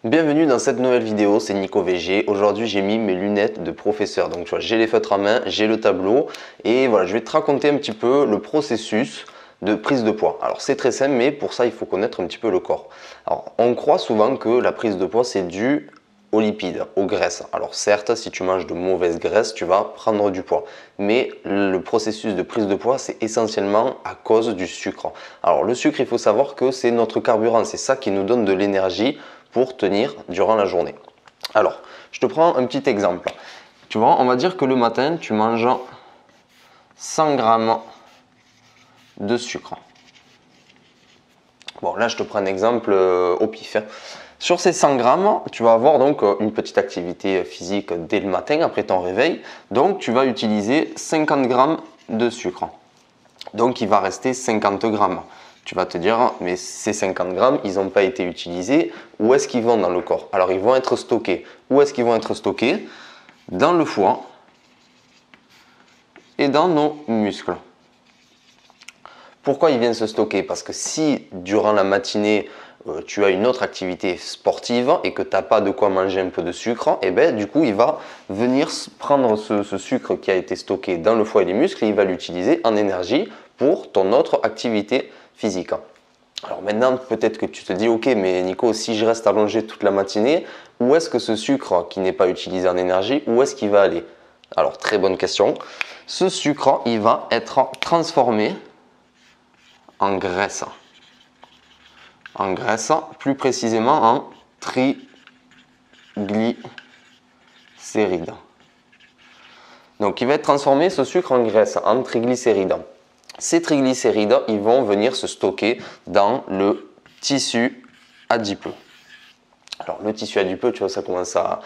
Bienvenue dans cette nouvelle vidéo, c'est Nico VG. Aujourd'hui j'ai mis mes lunettes de professeur. Donc tu vois, j'ai les feutres en main, j'ai le tableau et voilà, je vais te raconter un petit peu le processus de prise de poids. Alors c'est très simple, mais pour ça il faut connaître un petit peu le corps. Alors on croit souvent que la prise de poids c'est dû aux lipides, aux graisses. Alors certes, si tu manges de mauvaises graisses, tu vas prendre du poids. Mais le processus de prise de poids, c'est essentiellement à cause du sucre. Alors le sucre, il faut savoir que c'est notre carburant, c'est ça qui nous donne de l'énergie pour tenir durant la journée. Alors, je te prends un petit exemple. Tu vois, on va dire que le matin, tu manges 100 grammes de sucre. Bon, là, je te prends un exemple au pif. Sur ces 100 grammes, tu vas avoir donc une petite activité physique dès le matin après ton réveil. Donc, tu vas utiliser 50 grammes de sucre. Donc, il va rester 50 grammes. Tu vas te dire, mais ces 50 grammes, ils n'ont pas été utilisés. Où est-ce qu'ils vont dans le corps? Alors, ils vont être stockés. Où est-ce qu'ils vont être stockés? Dans le foie et dans nos muscles. Pourquoi ils viennent se stocker? Parce que si durant la matinée, tu as une autre activité sportive et que tu n'as pas de quoi manger un peu de sucre, et ben, du coup, il va venir prendre ce sucre qui a été stocké dans le foie et les muscles et il va l'utiliser en énergie pour ton autre activité physique. Alors maintenant, peut-être que tu te dis, ok, mais Nico, si je reste allongé toute la matinée, où est-ce que ce sucre qui n'est pas utilisé en énergie, où est-ce qu'il va aller? Alors, très bonne question. Ce sucre, il va être transformé en graisse. En graisse, plus précisément en triglycérides. Donc, il va être transformé, ce sucre, en graisse, en triglycérides. Ces triglycérides, ils vont venir se stocker dans le tissu adipeux. Alors, le tissu adipeux, tu vois, ça commence à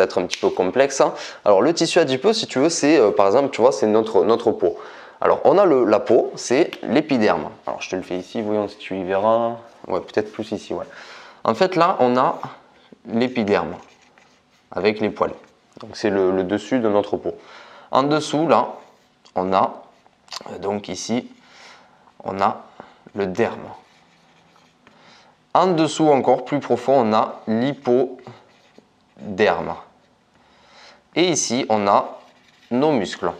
être un petit peu complexe. Alors, le tissu adipeux, si tu veux, c'est, par exemple, tu vois, c'est notre peau. Alors, on a la peau, c'est l'épiderme. Alors, je te le fais ici, voyons si tu y verras. Ouais, peut-être plus ici, ouais. En fait, là, on a l'épiderme avec les poils. Donc, c'est le dessus de notre peau. En dessous, là, on a, donc ici, on a le derme. En dessous, encore plus profond, on a l'hypoderme. Et ici, on a nos muscles.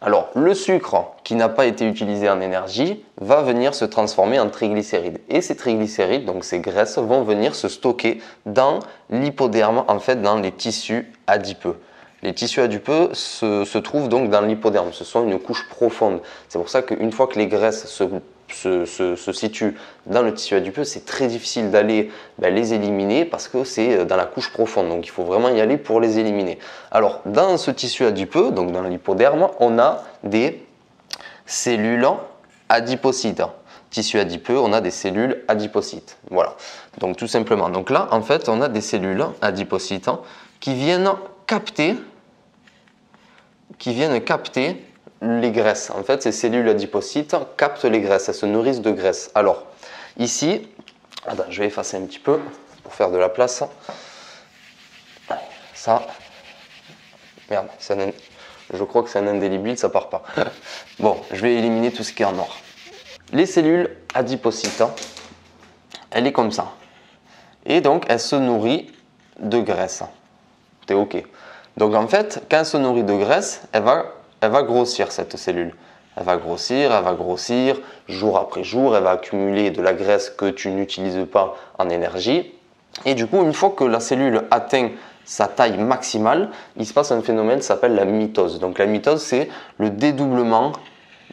Alors, le sucre qui n'a pas été utilisé en énergie va venir se transformer en triglycérides. Et ces triglycérides, donc ces graisses, vont venir se stocker dans l'hypoderme, en fait dans les tissus adipeux. Les tissus adipeux se trouvent donc dans l'hypoderme, ce sont une couche profonde. C'est pour ça qu'une fois que les graisses se situent dans le tissu adipeux, c'est très difficile d'aller les éliminer parce que c'est dans la couche profonde. Donc il faut vraiment y aller pour les éliminer. Alors dans ce tissu adipeux, donc dans l'hypoderme, on a des cellules adipocytes. Tissu adipeux, on a des cellules adipocytes. Voilà. Donc tout simplement. Donc là, en fait, on a des cellules adipocytes qui viennent capter les graisses. En fait, ces cellules adipocytes captent les graisses, elles se nourrissent de graisse. Alors, ici, attends, je vais effacer un petit peu pour faire de la place. Ça, merde, je crois que c'est un indélébile, ça part pas. Bon, je vais éliminer tout ce qui est en noir. Les cellules adipocytes, elle est comme ça. Et donc, elle se nourrit de graisse. T'es OK. Donc en fait, quand elle se nourrit de graisse, elle va grossir cette cellule. Elle va grossir, jour après jour, elle va accumuler de la graisse que tu n'utilises pas en énergie. Et du coup, une fois que la cellule atteint sa taille maximale, il se passe un phénomène qui s'appelle la mitose. Donc la mitose, c'est le dédoublement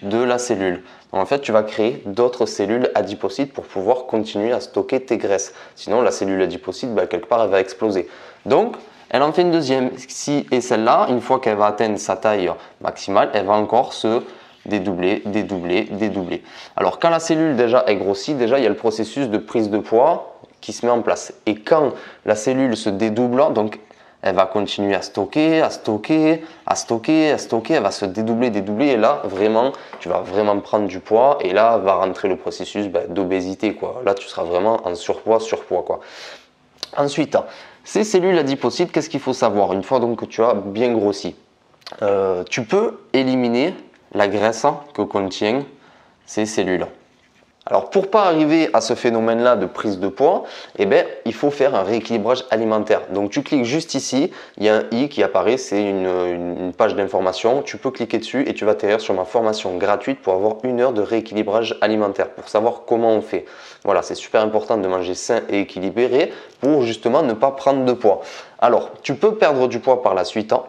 de la cellule. Donc en fait, tu vas créer d'autres cellules adipocytes pour pouvoir continuer à stocker tes graisses. Sinon, la cellule adipocyte, quelque part, elle va exploser. Donc, elle en fait une deuxième. Et celle-là, une fois qu'elle va atteindre sa taille maximale, elle va encore se dédoubler. Alors quand la cellule déjà est grossie, déjà il y a le processus de prise de poids qui se met en place. Et quand la cellule se dédouble, donc elle va continuer à stocker, elle va se dédoubler. Et là, vraiment, tu vas vraiment prendre du poids. Et là, va rentrer le processus d'obésité, quoi. Là, tu seras vraiment en surpoids, quoi. Ensuite, ces cellules adipocytes, qu'est-ce qu'il faut savoir? Une fois donc que tu as bien grossi, tu peux éliminer la graisse que contiennent ces cellules. Alors pour pas arriver à ce phénomène-là de prise de poids, eh ben, il faut faire un rééquilibrage alimentaire. Donc tu cliques juste ici, il y a un i qui apparaît, c'est une page d'information. Tu peux cliquer dessus et tu vas atterrir sur ma formation gratuite pour avoir 1 heure de rééquilibrage alimentaire, pour savoir comment on fait. Voilà, c'est super important de manger sain et équilibré pour justement ne pas prendre de poids. Alors tu peux perdre du poids par la suite, hein,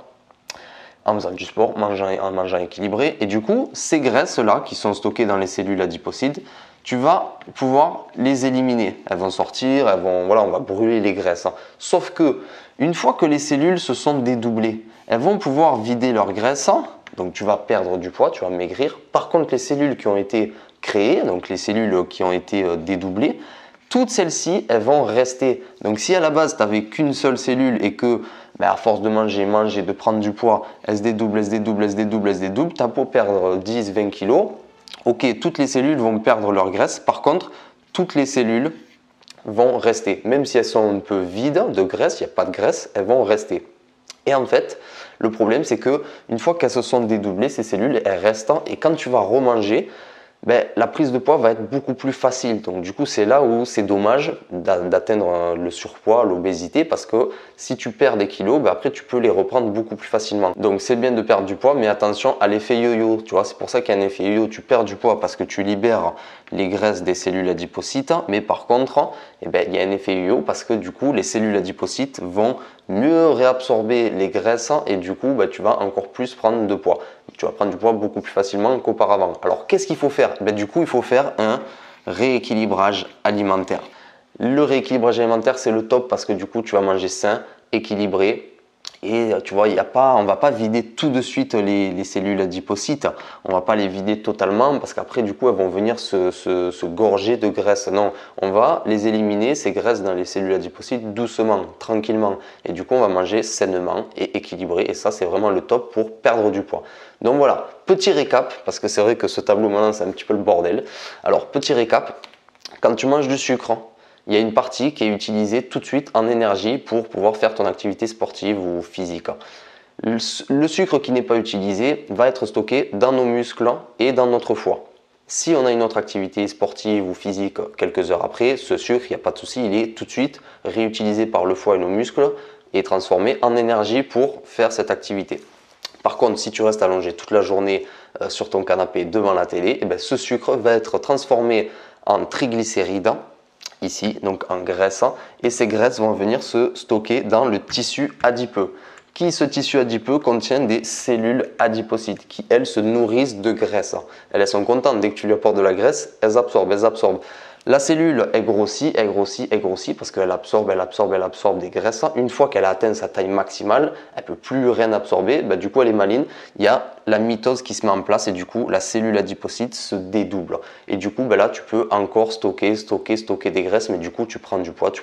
en faisant du sport, en mangeant équilibré. Et du coup, ces graisses-là qui sont stockées dans les cellules adipocytes, tu vas pouvoir les éliminer. Elles vont sortir, voilà, on va brûler les graisses, hein. Sauf que une fois que les cellules se sont dédoublées, elles vont pouvoir vider leurs graisses, hein. Donc tu vas perdre du poids, tu vas maigrir. Par contre, les cellules qui ont été créées, donc les cellules qui ont été dédoublées, toutes celles-ci, elles vont rester. Donc si à la base, tu n'avais qu'une seule cellule et que à force de manger, de prendre du poids, elle se dédouble, tu as beau perdre 10, 20 kilos, ok, toutes les cellules vont perdre leur graisse. Par contre, toutes les cellules vont rester. Même si elles sont un peu vides de graisse, il n'y a pas de graisse, elles vont rester. Et en fait, le problème, c'est que une fois qu'elles se sont dédoublées, ces cellules, elles restent. Et quand tu vas remanger, la prise de poids va être beaucoup plus facile. Donc du coup, c'est là où c'est dommage d'atteindre le surpoids, l'obésité, parce que si tu perds des kilos, après tu peux les reprendre beaucoup plus facilement. Donc c'est bien de perdre du poids, mais attention à l'effet yo-yo. Tu vois, c'est pour ça qu'il y a un effet yo-yo. Tu perds du poids parce que tu libères les graisses des cellules adipocytes, mais par contre, il y a un effet yo-yo parce que du coup, les cellules adipocytes vont mieux réabsorber les graisses et du coup, tu vas encore plus prendre de poids. Tu vas prendre du poids beaucoup plus facilement qu'auparavant. Alors, qu'est-ce qu'il faut faire? Du coup, il faut faire un rééquilibrage alimentaire. Le rééquilibrage alimentaire, c'est le top parce que du coup, tu vas manger sain, équilibré. Et tu vois, on ne va pas vider tout de suite les cellules adipocytes. On ne va pas les vider totalement parce qu'après, du coup, elles vont venir se gorger de graisse. Non, on va les éliminer, ces graisses dans les cellules adipocytes, doucement, tranquillement. Et du coup, on va manger sainement et équilibré. Et ça, c'est vraiment le top pour perdre du poids. Donc voilà, petit récap, parce que c'est vrai que ce tableau maintenant, c'est un petit peu le bordel. Alors, petit récap, quand tu manges du sucre, il y a une partie qui est utilisée tout de suite en énergie pour pouvoir faire ton activité sportive ou physique. Le sucre qui n'est pas utilisé va être stocké dans nos muscles et dans notre foie. Si on a une autre activité sportive ou physique quelques heures après, ce sucre, il n'y a pas de souci, il est tout de suite réutilisé par le foie et nos muscles et transformé en énergie pour faire cette activité. Par contre, si tu restes allongé toute la journée sur ton canapé devant la télé, ce sucre va être transformé en triglycérides, ici, donc en graisse, et ces graisses vont venir se stocker dans le tissu adipeux. Ce tissu adipeux contient des cellules adipocytes qui, elles, se nourrissent de graisse. Elles sont contentes, dès que tu lui apportes de la graisse, elles absorbent. La cellule, elle grossit parce qu'elle absorbe des graisses. Une fois qu'elle a atteint sa taille maximale, elle ne peut plus rien absorber. Du coup, elle est maligne. Il y a la mitose qui se met en place et du coup, la cellule adipocyte se dédouble. Et du coup, là, tu peux encore stocker des graisses, mais du coup, tu prends du poids.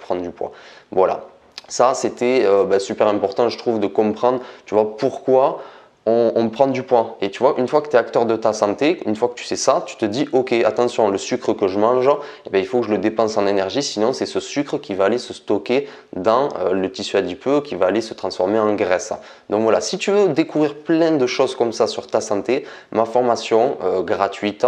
Voilà. Ça, c'était super important, je trouve, de comprendre, tu vois, pourquoi on prend du poids. Et tu vois, une fois que tu es acteur de ta santé, une fois que tu sais ça, tu te dis, ok, attention, le sucre que je mange, il faut que je le dépense en énergie, sinon c'est ce sucre qui va aller se stocker dans le tissu adipeux, qui va aller se transformer en graisse. Donc voilà, si tu veux découvrir plein de choses comme ça sur ta santé, ma formation gratuite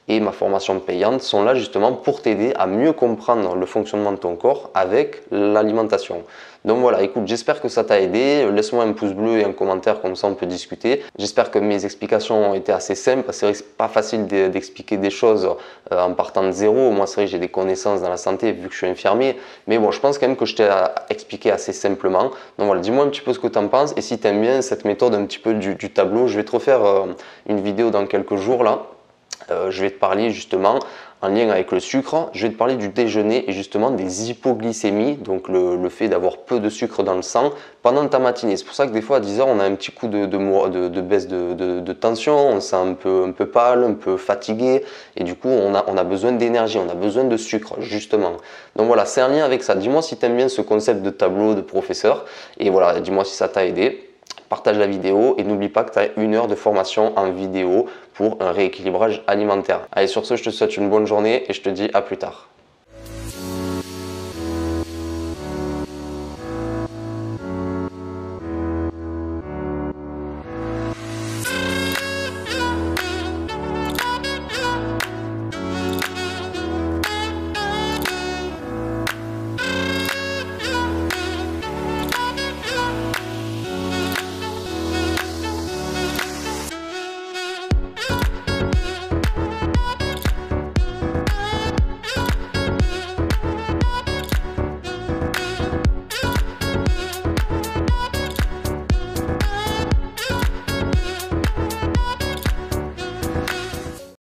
et ma formation payante sont là justement pour t'aider à mieux comprendre le fonctionnement de ton corps avec l'alimentation. Donc voilà, écoute, j'espère que ça t'a aidé. Laisse-moi un pouce bleu et un commentaire, comme ça on peut discuter. J'espère que mes explications ont été assez simples. C'est vrai que c'est pas facile d'expliquer des choses en partant de zéro. Moi, c'est vrai que j'ai des connaissances dans la santé vu que je suis infirmier. Mais bon, je pense quand même que je t'ai expliqué assez simplement. Donc voilà, dis-moi un petit peu ce que tu en penses. Et si tu aimes bien cette méthode un petit peu du tableau, je vais te refaire une vidéo dans quelques jours là. Je vais te parler justement en lien avec le sucre, je vais te parler du déjeuner et justement des hypoglycémies, donc le fait d'avoir peu de sucre dans le sang pendant ta matinée. C'est pour ça que des fois à 10 h on a un petit coup de baisse de tension, on se sent un peu pâle, un peu fatigué et du coup on a besoin d'énergie, on a besoin de sucre justement. Donc voilà, c'est en lien avec ça. Dis-moi si tu aimes bien ce concept de tableau de professeur et voilà, dis-moi si ça t'a aidé. Partage la vidéo et n'oublie pas que tu as 1 heure de formation en vidéo pour un rééquilibrage alimentaire. Allez, sur ce, je te souhaite une bonne journée et je te dis à plus tard.